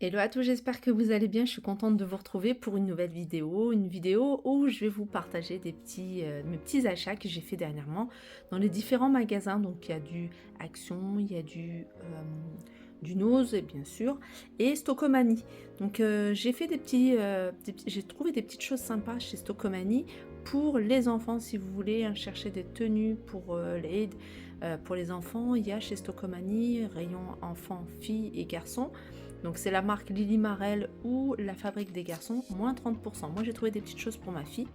Hello à tous, j'espère que vous allez bien. Je suis contente de vous retrouver pour une nouvelle vidéo. Une vidéo où je vais vous partager mes petits achats que j'ai fait dernièrement dans les différents magasins. Donc il y a du Action, il y a du Nose, et bien sûr, et Stocomanie. Donc j'ai fait j'ai trouvé des petites choses sympas chez Stocomanie pour les enfants. Si vous voulez chercher des tenues pour l'Aid, pour les enfants, il y a chez Stocomanie rayon enfants, filles et garçons. Donc c'est la marque Lily Marel ou la Fabrique des garçons, moins 30%. Moi j'ai trouvé des petites choses pour ma fille.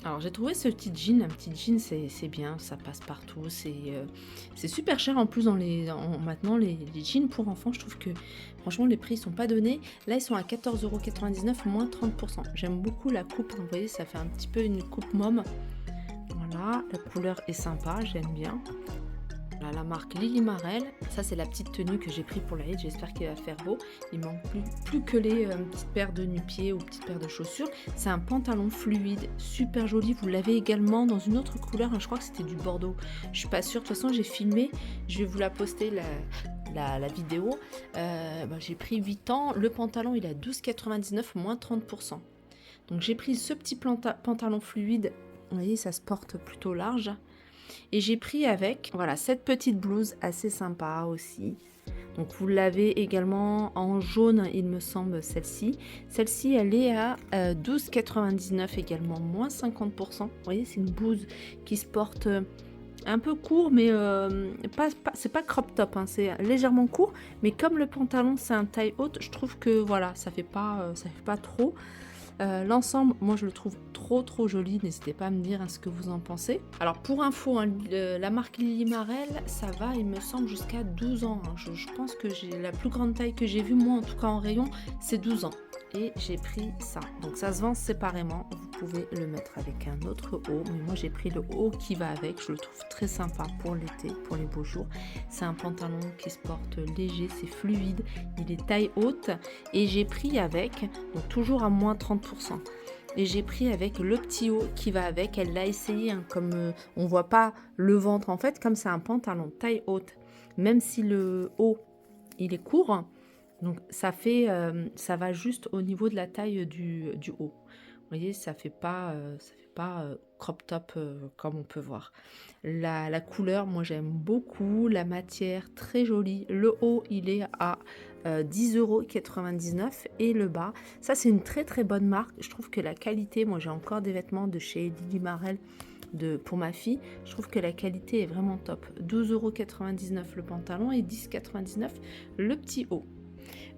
Alors j'ai trouvé ce petit jean, un petit jean c'est bien, ça passe partout, c'est super cher en plus maintenant les jeans pour enfants, je trouve que franchement les prix sont pas donnés. Là ils sont à 14,99 €, moins 30%. J'aime beaucoup la coupe, vous voyez ça fait un petit peu une coupe môme. Voilà, la couleur est sympa, j'aime bien. Voilà, la marque Lily Marel, ça c'est la petite tenue que j'ai pris pour la Eid, j'espère qu'il va faire beau. Il manque plus que les petites paires de nu-pieds ou petites paires de chaussures. C'est un pantalon fluide, super joli, vous l'avez également dans une autre couleur, hein, je crois que c'était du bordeaux. Je suis pas sûre, de toute façon j'ai filmé, je vais vous la poster la vidéo. J'ai pris 8 ans, le pantalon il est à 12,99 € moins 30%. Donc j'ai pris ce petit pantalon fluide, vous voyez ça se porte plutôt large. Et j'ai pris avec, voilà, cette petite blouse assez sympa aussi. Donc vous l'avez également en jaune, il me semble, celle-ci. Celle-ci, elle est à 12,99 € également, moins 50%. Vous voyez, c'est une blouse qui se porte un peu court, mais c'est pas crop top, hein, c'est légèrement court. Mais comme le pantalon, c'est un taille haute, je trouve que voilà, ça fait pas trop. L'ensemble, moi je le trouve trop joli, n'hésitez pas à me dire ce que vous en pensez. Alors pour info, hein, la marque Lily Marel, ça va il me semble jusqu'à 12 ans. Hein. Je pense que j'ai la plus grande taille que j'ai vue, moi en tout cas en rayon, c'est 12 ans. Et j'ai pris ça. Donc ça se vend séparément, vous pouvez le mettre avec un autre haut. Mais moi j'ai pris le haut qui va avec, je le trouve très sympa pour l'été, pour les beaux jours. C'est un pantalon qui se porte léger, c'est fluide, il est taille haute. Et j'ai pris avec, donc toujours à moins 30%. Et j'ai pris avec le petit haut qui va avec, elle l'a essayé, hein, comme on voit pas le ventre en fait, comme c'est un pantalon taille haute, même si le haut il est court, donc ça va juste au niveau de la taille du haut. Vous voyez, ça fait pas crop top comme on peut voir. La couleur, moi j'aime beaucoup, la matière très jolie. Le haut, il est à 10,99 € et le bas, ça c'est une très bonne marque. Je trouve que la qualité, moi j'ai encore des vêtements de chez Lily Marel pour ma fille, je trouve que la qualité est vraiment top. 12,99 € le pantalon et 10,99 € le petit haut.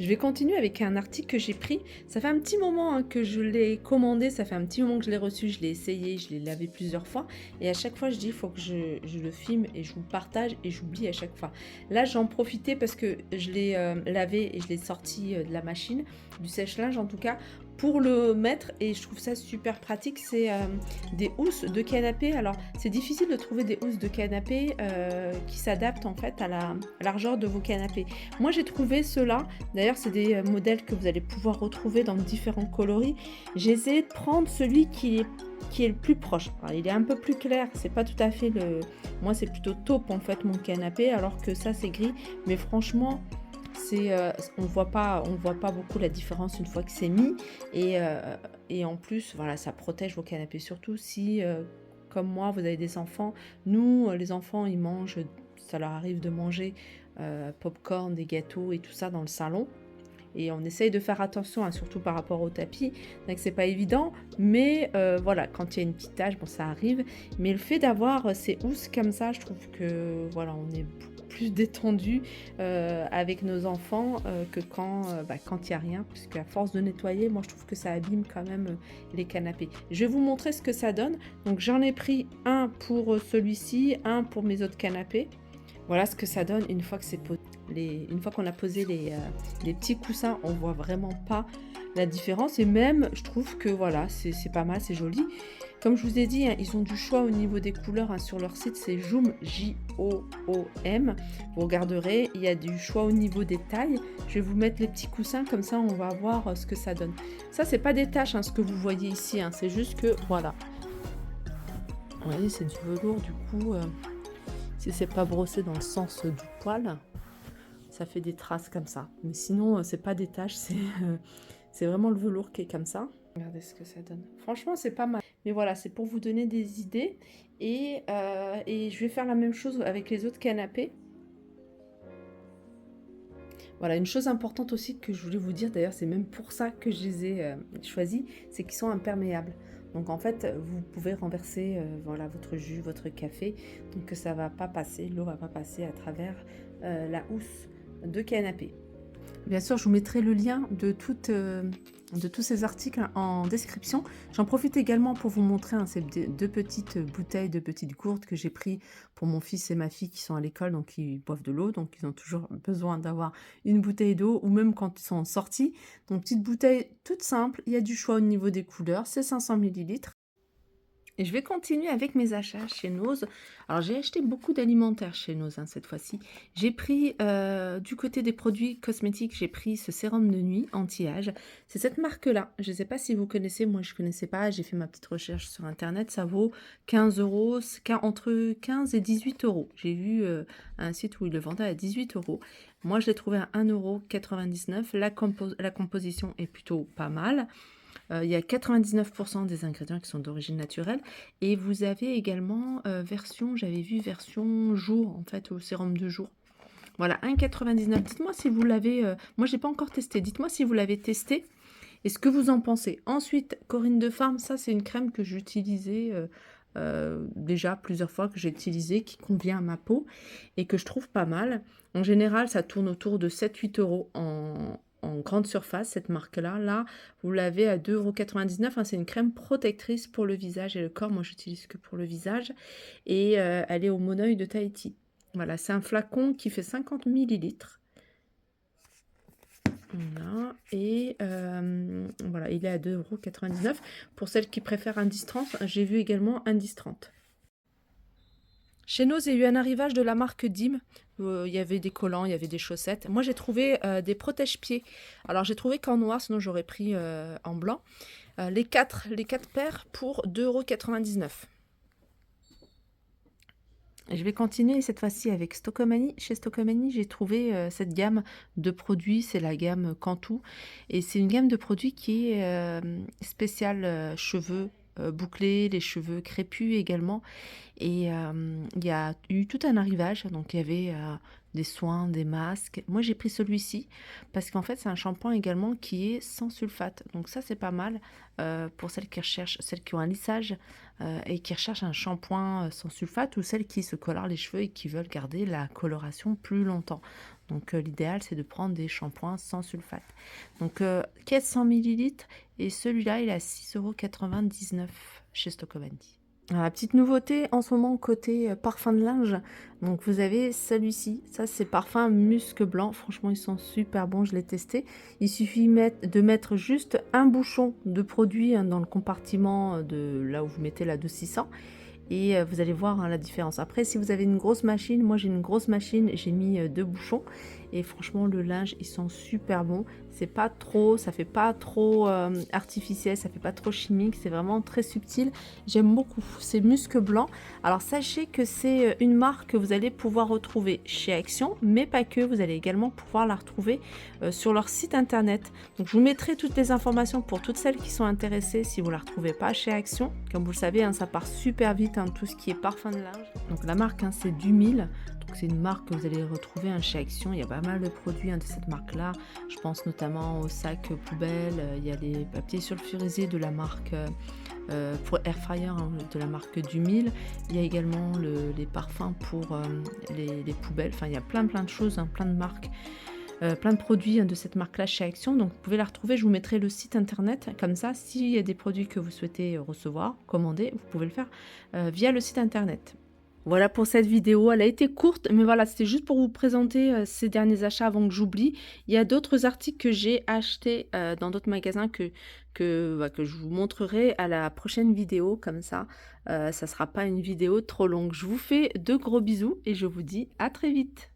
Je vais continuer avec un article que j'ai pris. Ça fait un petit moment hein, que je l'ai commandé, ça fait un petit moment que je l'ai reçu, je l'ai essayé, je l'ai lavé plusieurs fois. Et à chaque fois, je dis, il faut que je le filme et je vous le partage et j'oublie à chaque fois. Là, j'en profitais parce que je l'ai lavé et je l'ai sorti de la machine, du sèche-linge en tout cas, pour le mettre et je trouve ça super pratique. C'est des housses de canapé. Alors c'est difficile de trouver des housses de canapé qui s'adaptent en fait à la largeur de vos canapés. Moi j'ai trouvé ceux-là, d'ailleurs c'est des modèles que vous allez pouvoir retrouver dans différents coloris. J'ai essayé de prendre celui qui est le plus proche. Alors, il est un peu plus clair, c'est pas tout à fait moi c'est plutôt taupe en fait mon canapé, alors que ça c'est gris, mais franchement on voit pas beaucoup la différence une fois que c'est mis et en plus voilà, ça protège vos canapés, surtout si comme moi vous avez des enfants. Nous les enfants ils mangent, ça leur arrive de manger popcorn, des gâteaux et tout ça dans le salon. Et on essaye de faire attention, hein, surtout par rapport au tapis. Donc c'est pas évident, mais voilà, quand il y a une petite tache, bon ça arrive. Mais le fait d'avoir ces housses comme ça, je trouve que voilà, on est beaucoup plus détendu avec nos enfants que quand il n'y a rien, puisque à force de nettoyer, moi je trouve que ça abîme quand même les canapés. Je vais vous montrer ce que ça donne. Donc j'en ai pris un pour celui-ci, un pour mes autres canapés. Voilà ce que ça donne une fois que c'est posé. Une fois qu'on a posé les petits coussins, on voit vraiment pas la différence. Et même, je trouve que voilà, c'est pas mal, c'est joli. Comme je vous ai dit, hein, ils ont du choix au niveau des couleurs hein, sur leur site. C'est Joom, Joom. Vous regarderez, il y a du choix au niveau des tailles. Je vais vous mettre les petits coussins, comme ça on va voir ce que ça donne. Ça, c'est pas des taches, hein, ce que vous voyez ici. Hein, c'est juste que, voilà. Vous voyez, c'est du velours, du coup... si c'est pas brossé dans le sens du poil, ça fait des traces comme ça. Mais sinon, c'est pas des taches, c'est vraiment le velours qui est comme ça. Regardez ce que ça donne. Franchement, c'est pas mal. Mais voilà, c'est pour vous donner des idées. Et je vais faire la même chose avec les autres canapés. Voilà, une chose importante aussi que je voulais vous dire, d'ailleurs, c'est même pour ça que je les ai choisis, c'est qu'ils sont imperméables. Donc en fait, vous pouvez renverser voilà, votre jus, votre café, donc ça va pas passer, l'eau va pas passer à travers la housse de canapé. Bien sûr, je vous mettrai le lien de tous ces articles en description. J'en profite également pour vous montrer ces deux petites bouteilles, deux petites gourdes que j'ai pris pour mon fils et ma fille qui sont à l'école, donc ils boivent de l'eau, donc ils ont toujours besoin d'avoir une bouteille d'eau, ou même quand ils sont sortis. Donc petite bouteille toute simple, il y a du choix au niveau des couleurs, c'est 500 millilitres. Et je vais continuer avec mes achats chez Nose. Alors, j'ai acheté beaucoup d'alimentaire chez Nose cette fois-ci. J'ai pris, du côté des produits cosmétiques, j'ai pris ce sérum de nuit anti-âge. C'est cette marque-là. Je ne sais pas si vous connaissez, moi je ne connaissais pas. J'ai fait ma petite recherche sur Internet. Ça vaut 15 euros, entre 15 et 18 euros. J'ai vu un site où ils le vendaient à 18 euros. Moi, je l'ai trouvé à 1,99 €. La composition est plutôt pas mal. Il y a 99% des ingrédients qui sont d'origine naturelle. Et vous avez également j'avais vu version jour, en fait, au sérum de jour. Voilà, 1,99 €. Dites-moi si vous l'avez... moi, je n'ai pas encore testé. Dites-moi si vous l'avez testé et ce que vous en pensez. Ensuite, Corinne de Farm, ça, c'est une crème que j'utilisais déjà plusieurs fois, que j'ai utilisée, qui convient à ma peau et que je trouve pas mal. En général, ça tourne autour de 7-8 euros en grande surface, cette marque-là. Là, vous l'avez à 2,99 €. C'est une crème protectrice pour le visage et le corps. Moi, j'utilise que pour le visage. Et elle est au Moneuil de Tahiti. Voilà, c'est un flacon qui fait 50 millilitres. Voilà, et voilà, il est à 2,99 €. Pour celles qui préfèrent Indice 30, j'ai vu également Indice 30. Chez nous, il y a eu un arrivage de la marque Dim. Il y avait des collants, il y avait des chaussettes. Moi, j'ai trouvé des protège-pieds. Alors, j'ai trouvé qu'en noir, sinon j'aurais pris en blanc. Les quatre paires pour 2,99 €. Je vais continuer cette fois-ci avec Stocomanie. Chez Stocomanie, j'ai trouvé cette gamme de produits. C'est la gamme Cantu. Et c'est une gamme de produits qui est spéciale cheveux bouclés, les cheveux crépus également. Et il y a eu tout un arrivage. Donc, il y avait des soins, des masques. Moi, j'ai pris celui-ci parce qu'en fait, c'est un shampoing également qui est sans sulfate. Donc, ça, c'est pas mal pour celles qui recherchent, celles qui ont un lissage et qui recherchent un shampoing sans sulfate, ou celles qui se colorent les cheveux et qui veulent garder la coloration plus longtemps. Donc, l'idéal, c'est de prendre des shampoings sans sulfate. Donc, 400 millilitres et celui-là, il est à 6,99 € chez Stocomanie. La petite nouveauté en ce moment côté parfum de linge, donc vous avez celui-ci, ça c'est parfum musc blanc, franchement ils sont super bons, je l'ai testé. Il suffit de mettre juste un bouchon de produit dans le compartiment de là où vous mettez la 2600 et vous allez voir la différence. Après, si vous avez une grosse machine, moi j'ai une grosse machine, j'ai mis 2 bouchons et franchement le linge ils sont super bons. C'est pas trop, ça fait pas trop artificiel, ça fait pas trop chimique, c'est vraiment très subtil. J'aime beaucoup, c'est musc blanc. Alors sachez que c'est une marque que vous allez pouvoir retrouver chez Action, mais pas que, vous allez également pouvoir la retrouver sur leur site internet. Donc je vous mettrai toutes les informations pour toutes celles qui sont intéressées si vous la retrouvez pas chez Action. Comme vous le savez, ça part super vite, tout ce qui est parfum de linge. Donc la marque, c'est Dumil. C'est une marque que vous allez retrouver chez Action. Il y a pas mal de produits de cette marque-là. Je pense notamment aux sacs poubelles. Il y a les papiers sulfurisés de la marque pour air fryer de la marque Dumil. Il y a également les parfums pour les poubelles. Enfin, il y a plein de choses, plein de marques. Plein de produits de cette marque-là chez Action. Donc, vous pouvez la retrouver. Je vous mettrai le site internet. Comme ça, s'il y a des produits que vous souhaitez recevoir, commander, vous pouvez le faire via le site internet. Voilà pour cette vidéo, elle a été courte, mais voilà, c'était juste pour vous présenter ces derniers achats avant que j'oublie. Il y a d'autres articles que j'ai achetés dans d'autres magasins que je vous montrerai à la prochaine vidéo, comme ça, ça ne sera pas une vidéo trop longue. Je vous fais de gros bisous et je vous dis à très vite.